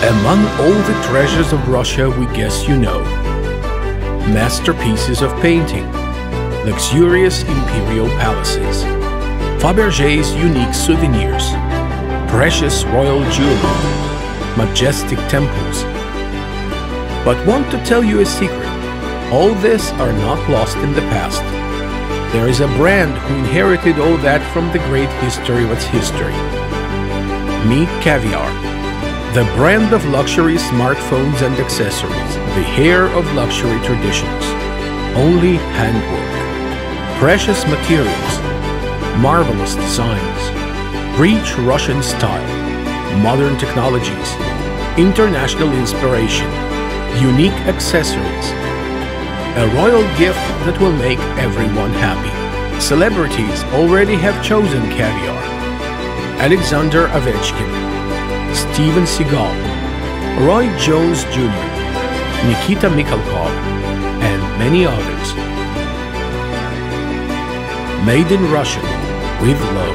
Among all the treasures of Russia we guess you know, masterpieces of painting, luxurious imperial palaces, Fabergé's unique souvenirs, precious royal jewelry, majestic temples. But want to tell you a secret, all this are not lost in the past. There is a brand who inherited all that from the great history of its history. Meet Caviar, the brand of luxury smartphones and accessories, the heir of luxury traditions. Only handwork, precious materials, marvelous designs, rich Russian style, modern technologies, international inspiration, unique accessories. A royal gift that will make everyone happy. Celebrities already have chosen Caviar. Alexander Ovechkin, Steven Seagal, Roy Jones Jr., Nikita Mikhalkov, and many others. Made in Russia with love.